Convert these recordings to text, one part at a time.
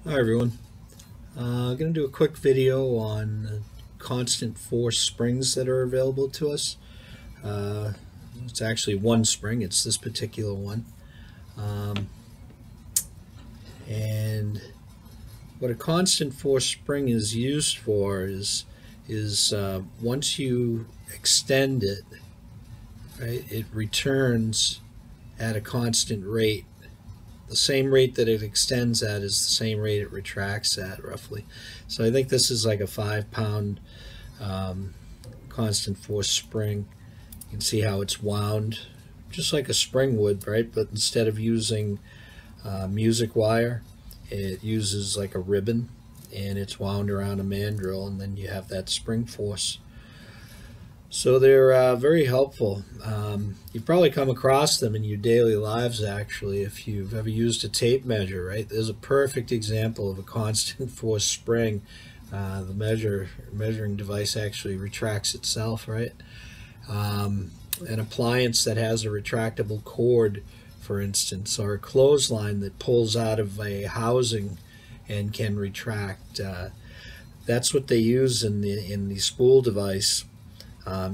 Hi everyone. I'm going to do a quick video on constant force springs that are available to us. It's actually one spring, it's this particular one. And what a constant force spring is used for is once you extend it, right, it returns at a constant rate. The same rate that it extends at is the same rate it retracts at, roughly. So I think this is like a 5-pound constant force spring. You can see how it's wound, just like a spring would, right? But instead of using music wire, it uses like a ribbon, and it's wound around a mandrel, and then you have that spring force. So they're very helpful. You probably come across them in your daily lives, actually, if you've ever used a tape measure, right? There's a perfect example of a constant force spring. The measuring device actually retracts itself, right? An appliance that has a retractable cord, for instance, or a clothesline that pulls out of a housing and can retract. That's what they use in the spool device.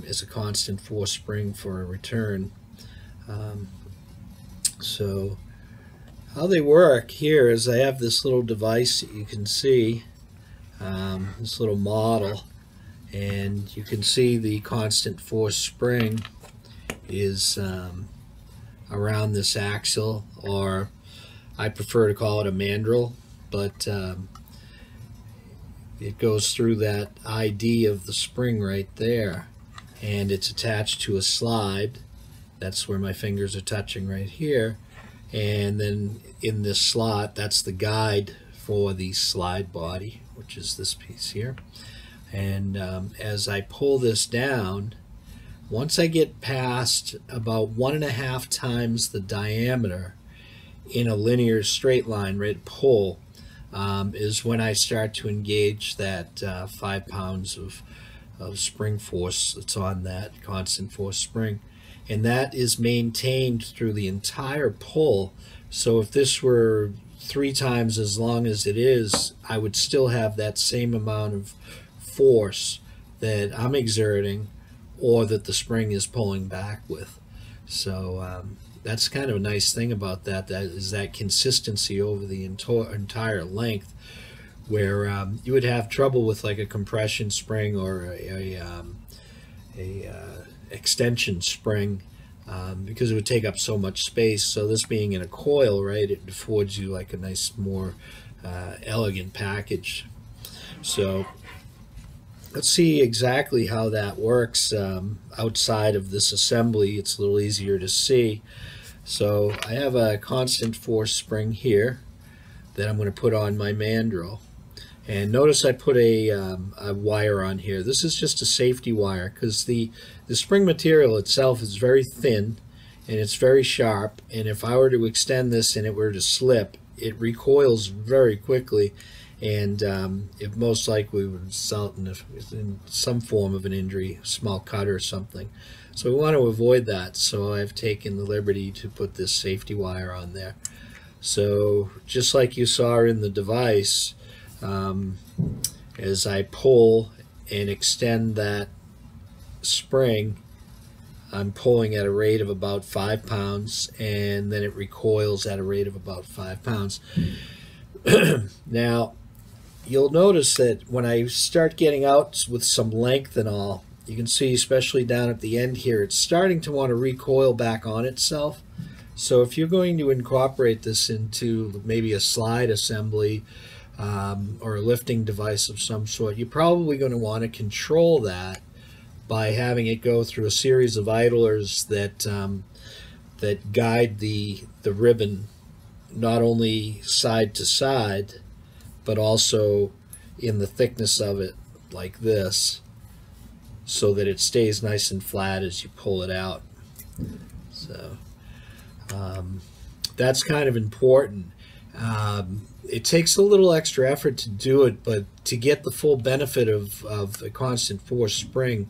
Is a constant force spring for a return. So how they work here is I have this little device that you can see, this little model, and you can see the constant force spring is around this axle, or I prefer to call it a mandrel, but it goes through that ID of the spring right there, and it's attached to a slide. That's where my fingers are touching right here, and then in this slot, that's the guide for the slide body, which is this piece here. And as I pull this down, once I get past about 1.5 times the diameter in a linear straight line, right, pull, is when I start to engage that 5 pounds of spring force that's on that constant force spring, and that is maintained through the entire pull. So if this were 3 times as long as it is, I would still have that same amount of force that I'm exerting or that the spring is pulling back with. So that's kind of a nice thing about that is that consistency over the entire length, where you would have trouble with like a compression spring or a extension spring, because it would take up so much space. So this being in a coil, right, it affords you like a nice, more elegant package. So let's see exactly how that works outside of this assembly. It's a little easier to see. So I have a constant force spring here that I'm going to put on my mandrel. And notice I put a wire on here. This is just a safety wire, because the spring material itself is very thin and it's very sharp, and if I were to extend this and it were to slip, it recoils very quickly, and it most likely would result in some form of an injury, a small cut or something. So we want to avoid that, so I've taken the liberty to put this safety wire on there. So just like you saw in the device, as I pull and extend that spring, I'm pulling at a rate of about 5 pounds, and then it recoils at a rate of about 5 pounds. Now, you'll notice that when I start getting out with some length and all, you can see, especially down at the end here, it's starting to want to recoil back on itself. So if you're going to incorporate this into maybe a slide assembly, or a lifting device of some sort, you're probably going to want to control that by having it go through a series of idlers that that guide the ribbon not only side to side, but also in the thickness of it, like this, so that it stays nice and flat as you pull it out. So that's kind of important. It takes a little extra effort to do it, but to get the full benefit of the constant force spring,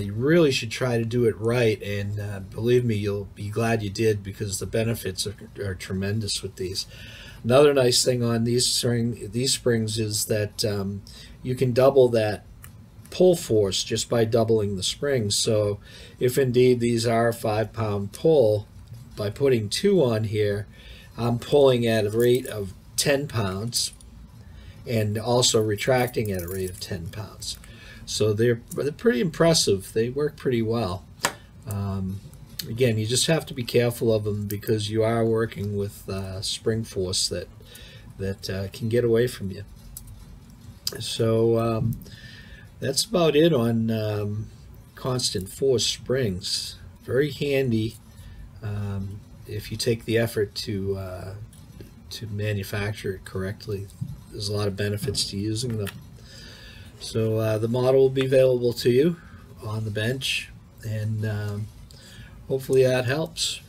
you really should try to do it right, and believe me, you'll be glad you did, because the benefits are tremendous with these. Another nice thing on these springs is that you can double that pull force just by doubling the springs. So if indeed these are a 5-pound pull, by putting 2 on here, I'm pulling at a rate of 10 pounds and also retracting at a rate of 10 pounds. So they're pretty impressive. They work pretty well. Again, you just have to be careful of them because you are working with spring force that can get away from you. So that's about it on constant force springs. Very handy if you take the effort to manufacture it correctly. There's a lot of benefits to using them. So the model will be available to you on the bench, and hopefully that helps.